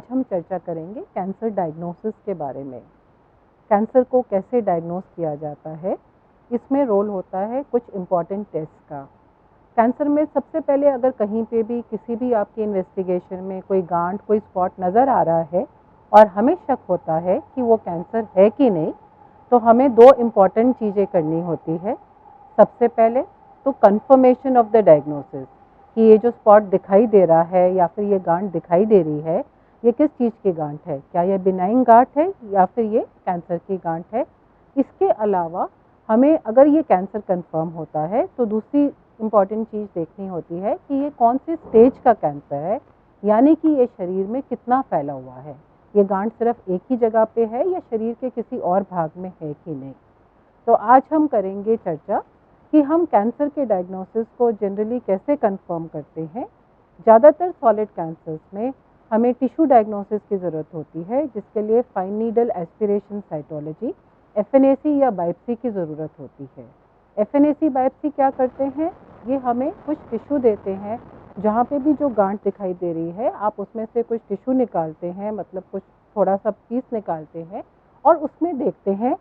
आज हम चर्चा करेंगे कैंसर डायग्नोसिस के बारे में। कैंसर को कैसे डायग्नोस किया जाता है, इसमें रोल होता है कुछ इम्पॉर्टेंट टेस्ट का। कैंसर में सबसे पहले अगर कहीं पे भी किसी भी आपकी इन्वेस्टिगेशन में कोई गांठ, कोई स्पॉट नज़र आ रहा है और हमें शक होता है कि वो कैंसर है कि नहीं, तो हमें दो इम्पॉर्टेंट चीज़ें करनी होती है। सबसे पहले तो कंफर्मेशन ऑफ द डायग्नोसिस कि ये जो स्पॉट दिखाई दे रहा है या फिर ये गांठ दिखाई दे रही है, ये किस चीज़ की गांठ है, क्या ये बिनाइन गांठ है या फिर ये कैंसर की गांठ है। इसके अलावा हमें अगर ये कैंसर कंफर्म होता है तो दूसरी इम्पॉर्टेंट चीज़ देखनी होती है कि ये कौन सी स्टेज का कैंसर है, यानी कि ये शरीर में कितना फैला हुआ है, ये गांठ सिर्फ एक ही जगह पे है या शरीर के किसी और भाग में है कि नहीं। तो आज हम करेंगे चर्चा कि हम कैंसर के डायग्नोसिस को जनरली कैसे कंफर्म करते हैं। ज़्यादातर सॉलिड कैंसर्स में हमें टिश्यू डायग्नोसिस की ज़रूरत होती है, जिसके लिए fine needle aspiration cytology FNAC या बायोप्सी की ज़रूरत होती है। एफएनएसी बायोप्सी क्या करते हैं, ये हमें कुछ टिश्यू देते हैं, जहाँ पे भी जो गांठ दिखाई दे रही है आप उसमें से कुछ टिश्यू निकालते हैं, मतलब कुछ थोड़ा सा पीस निकालते हैं और उसमें देखते हैं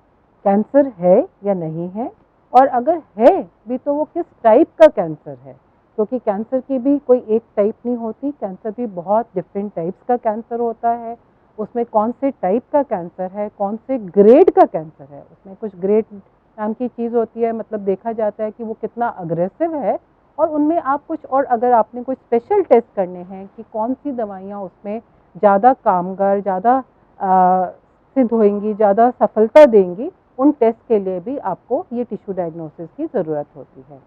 कैंसर है या नहीं है, और अगर है भी तो वो किस टाइप का कैंसर है, क्योंकि कैंसर की भी कोई एक टाइप नहीं होती, कैंसर भी बहुत डिफरेंट टाइप्स का कैंसर होता है। उसमें कौन से टाइप का कैंसर है, कौन से ग्रेड का कैंसर है, उसमें कुछ ग्रेड नाम की चीज़ होती है, मतलब देखा जाता है कि वो कितना अग्रेसिव है, और उनमें आप कुछ और अगर आपने कुछ स्पेशल टेस्ट करने हैं कि कौन सी दवाइयाँ उसमें ज़्यादा कामगार, ज़्यादा सिद्ध होंगी, ज़्यादा सफलता देंगी, उन टेस्ट के लिए भी आपको ये टिश्यू डायग्नोसिस की ज़रूरत होती है।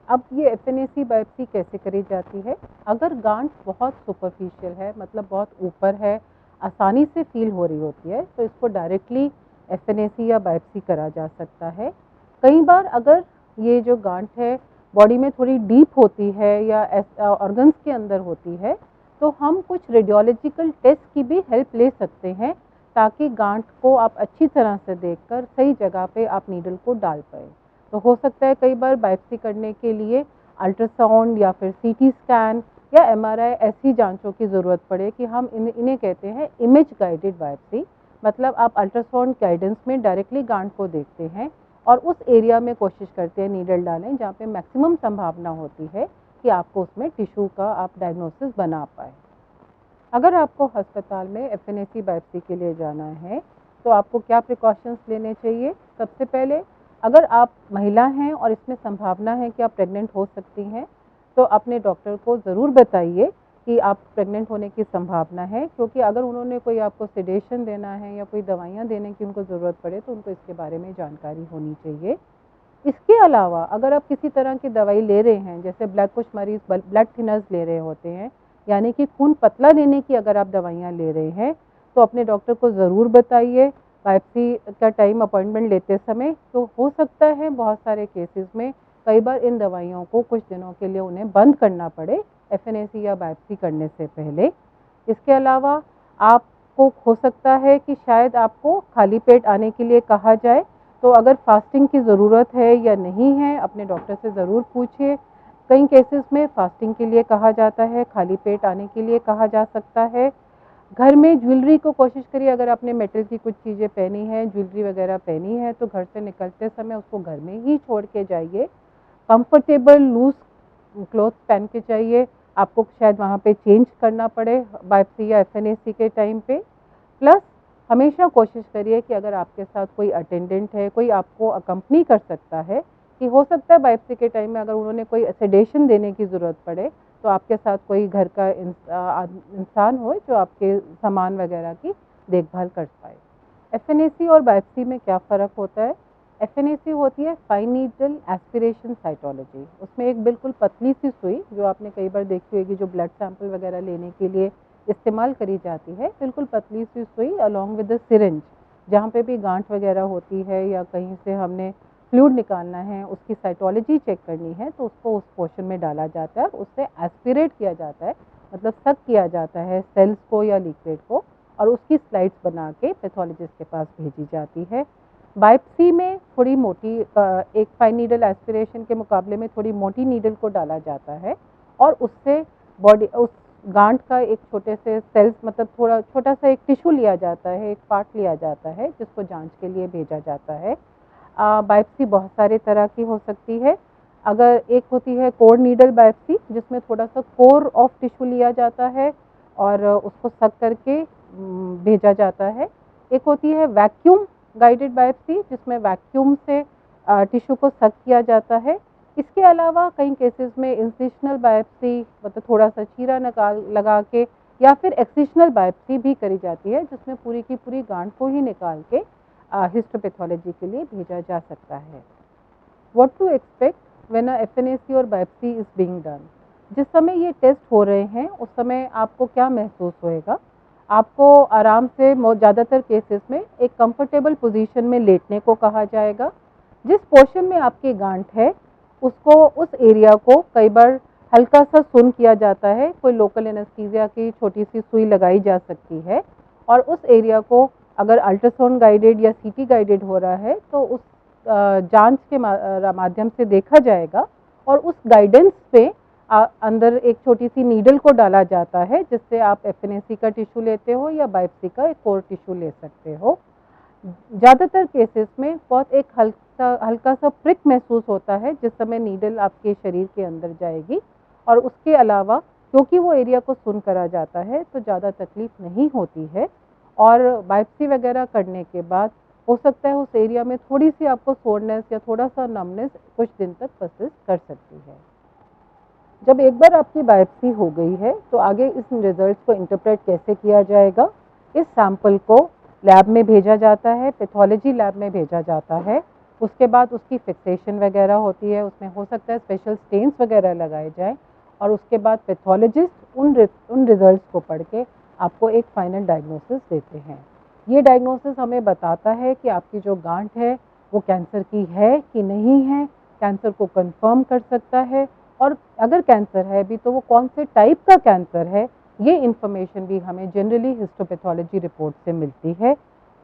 अब ये एफएनएसी बायोप्सी कैसे करी जाती है, अगर गांठ बहुत सुपरफिशियल है, मतलब बहुत ऊपर है, आसानी से फील हो रही होती है, तो इसको डायरेक्टली एफएनएसी या बायोप्सी करा जा सकता है। कई बार अगर ये जो गांठ है बॉडी में थोड़ी डीप होती है या ऑर्गन्स के अंदर होती है, तो हम कुछ रेडियोलॉजिकल टेस्ट की भी हेल्प ले सकते हैं, ताकि गांठ को आप अच्छी तरह से देखकर सही जगह पे आप नीडल को डाल पाए। तो हो सकता है कई बार बायोप्सी करने के लिए अल्ट्रासाउंड या फिर सीटी स्कैन या एमआरआई ऐसी जांचों की ज़रूरत पड़े कि हम इन्हें कहते हैं इमेज गाइडेड बायोप्सी। मतलब आप अल्ट्रासाउंड गाइडेंस में डायरेक्टली गांठ को देखते हैं और उस एरिया में कोशिश करते हैं नीडल डालें जहाँ पे मैक्सिमम संभावना होती है कि आपको उसमें टिश्यू का आप डायग्नोसिस बना पाए। अगर आपको अस्पताल में एफएनएसी बायोप्सी के लिए जाना है तो आपको क्या प्रिकॉशंस लेने चाहिए। सबसे पहले, अगर आप महिला हैं और इसमें संभावना है कि आप प्रेग्नेंट हो सकती हैं, तो अपने डॉक्टर को ज़रूर बताइए कि आप प्रेग्नेंट होने की संभावना है, क्योंकि अगर उन्होंने कोई आपको सेडेशन देना है या कोई दवाइयाँ देने की उनको ज़रूरत पड़े तो उनको इसके बारे में जानकारी होनी चाहिए। इसके अलावा अगर आप किसी तरह की दवाई ले रहे हैं, जैसे कुछ मरीज ब्लड थिनर्स ले रहे होते हैं, यानी कि खून पतला लेने की अगर आप दवाइयाँ ले रहे हैं, तो अपने डॉक्टर को ज़रूर बताइए बायोप्सी का टाइम अपॉइंटमेंट लेते समय। तो हो सकता है बहुत सारे केसेस में कई बार इन दवाइयों को कुछ दिनों के लिए उन्हें बंद करना पड़े एफएनएसी या बायोप्सी करने से पहले। इसके अलावा आपको हो सकता है कि शायद आपको खाली पेट आने के लिए कहा जाए, तो अगर फास्टिंग की ज़रूरत है या नहीं है अपने डॉक्टर से ज़रूर पूछिए। कई केसेस में फास्टिंग के लिए कहा जाता है, खाली पेट आने के लिए कहा जा सकता है। घर में ज्वेलरी को कोशिश करिए, अगर आपने मेटल की कुछ चीज़ें पहनी हैं, ज्वेलरी वगैरह पहनी है, तो घर से निकलते समय उसको घर में ही छोड़ के जाइए। कंफर्टेबल लूज क्लोथ पहन के चाहिए, आपको शायद वहाँ पे चेंज करना पड़े बायोप्सी या एफएनएसी के टाइम पे। प्लस हमेशा कोशिश करिए कि अगर आपके साथ कोई अटेंडेंट है, कोई आपको अकम्पनी कर सकता है, कि हो सकता है बायोप्सी के टाइम में अगर उन्होंने कोई सेडेशन देने की ज़रूरत पड़े, तो आपके साथ कोई घर का इंसान हो जो आपके सामान वगैरह की देखभाल कर पाए। एफएनएसी और बायोप्सी में क्या फ़र्क होता है। एफएनएसी होती है फाइन नीडल एस्पिरेशन साइटोलॉजी, उसमें एक बिल्कुल पतली सी सुई, जो आपने कई बार देखी होगी जो ब्लड सैंपल वगैरह लेने के लिए इस्तेमाल करी जाती है, बिल्कुल पतली सी सुई अलॉन्ग विद द सिरिंज, जहाँ पे भी गांठ वगैरह होती है या कहीं से हमने फ्लूइड निकालना है, उसकी साइटोलॉजी चेक करनी है, तो उसको उस पोर्शन में डाला जाता है, उससे एस्पिरेट किया जाता है, मतलब सक किया जाता है सेल्स को या लिक्विड को, और उसकी स्लाइड्स बना के पैथोलॉजिस्ट के पास भेजी जाती है। बायोप्सी में थोड़ी मोटी, एक फाइन नीडल एस्पिरेशन के मुकाबले में थोड़ी मोटी नीडल को डाला जाता है और उससे बॉडी उस गांठ का एक छोटे से सेल्स मतलब थोड़ा छोटा सा एक टिश्यू लिया जाता है, एक पार्ट लिया जाता है जिसको जांच के लिए भेजा जाता है। बायोप्सी बहुत सारे तरह की हो सकती है। अगर एक होती है कोर नीडल बायोप्सी जिसमें थोड़ा सा कोर ऑफ टिश्यू लिया जाता है और उसको सक करके भेजा जाता है। एक होती है वैक्यूम गाइडेड बायोप्सी जिसमें वैक्यूम से टिश्यू को सक किया जाता है। इसके अलावा कई केसेस में इंसिशनल बायोप्सी मतलब थोड़ा सा चीरा निकाल लगा के या फिर एक्सिशनल बायोप्सी भी करी जाती है जिसमें पूरी की पूरी गांठ को ही निकाल के हिस्टोपैथोलॉजी के लिए भेजा जा सकता है। What to expect when a FNAC और बायोप्सी इज बीइंग डन। जिस समय ये टेस्ट हो रहे हैं उस समय आपको क्या महसूस होएगा? आपको आराम से ज़्यादातर केसेस में एक कंफर्टेबल पोजीशन में लेटने को कहा जाएगा। जिस पोर्शन में आपकी गांठ है उसको उस एरिया को कई बार हल्का सा सुन किया जाता है, कोई लोकल एनेस्थीसिया की छोटी सी सुई लगाई जा सकती है और उस एरिया को अगर अल्ट्रासाउंड गाइडेड या सीटी गाइडेड हो रहा है तो उस जांच के माध्यम से देखा जाएगा और उस गाइडेंस पे अंदर एक छोटी सी नीडल को डाला जाता है जिससे आप एफएनएसी का टिश्यू लेते हो या बायोप्सी का एक कोर टिश्यू ले सकते हो। ज़्यादातर केसेस में बहुत एक हल्का सा प्रिक महसूस होता है जिस समय नीडल आपके शरीर के अंदर जाएगी और उसके अलावा क्योंकि वो एरिया को सुन करा जाता है तो ज़्यादा तकलीफ नहीं होती है और बायोप्सी वगैरह करने के बाद हो सकता है उस एरिया में थोड़ी सी आपको सोरनेस या थोड़ा सा नमनेस कुछ दिन तक परसिस्ट कर सकती है। जब एक बार आपकी बायोप्सी हो गई है तो आगे इस रिजल्ट्स को इंटरप्रेट कैसे किया जाएगा? इस सैंपल को लैब में भेजा जाता है, पैथोलॉजी लैब में भेजा जाता है। उसके बाद उसकी फिक्सेशन वगैरह होती है, उसमें हो सकता है स्पेशल स्टेन्स वगैरह लगाए जाएं और उसके बाद पैथोलॉजिस्ट उन रिजल्ट्स को पढ़ के आपको एक फाइनल डायग्नोसिस देते हैं। ये डायग्नोसिस हमें बताता है कि आपकी जो गांठ है वो कैंसर की है कि नहीं है, कैंसर को कंफर्म कर सकता है और अगर कैंसर है भी तो वो कौन से टाइप का कैंसर है, ये इन्फॉर्मेशन भी हमें जनरली हिस्टोपैथोलॉजी रिपोर्ट से मिलती है।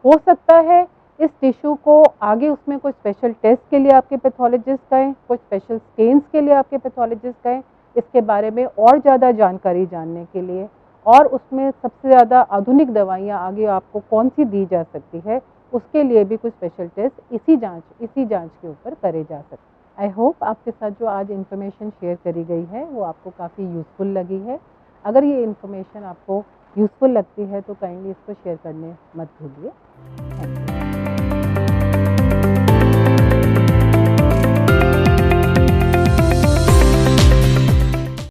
हो सकता है इस टिश्यू को आगे उसमें कुछ स्पेशल टेस्ट के लिए आपके पैथोलॉजिस्ट गए, कुछ स्पेशल स्टेन्स के लिए आपके पैथोलॉजिस्ट गए, इसके बारे में और ज़्यादा जानकारी जानने के लिए और उसमें सबसे ज़्यादा आधुनिक दवाइयाँ आगे आपको कौन सी दी जा सकती है उसके लिए भी कुछ स्पेशल टेस्ट इसी जांच के ऊपर करे जा सकते हैं। आई होप आपके साथ जो आज इन्फॉर्मेशन शेयर करी गई है वो आपको काफ़ी यूज़फुल लगी है। अगर ये इन्फॉर्मेशन आपको यूज़फुल लगती है तो काइंडली इसको शेयर करने मत भूलिए। Thank you.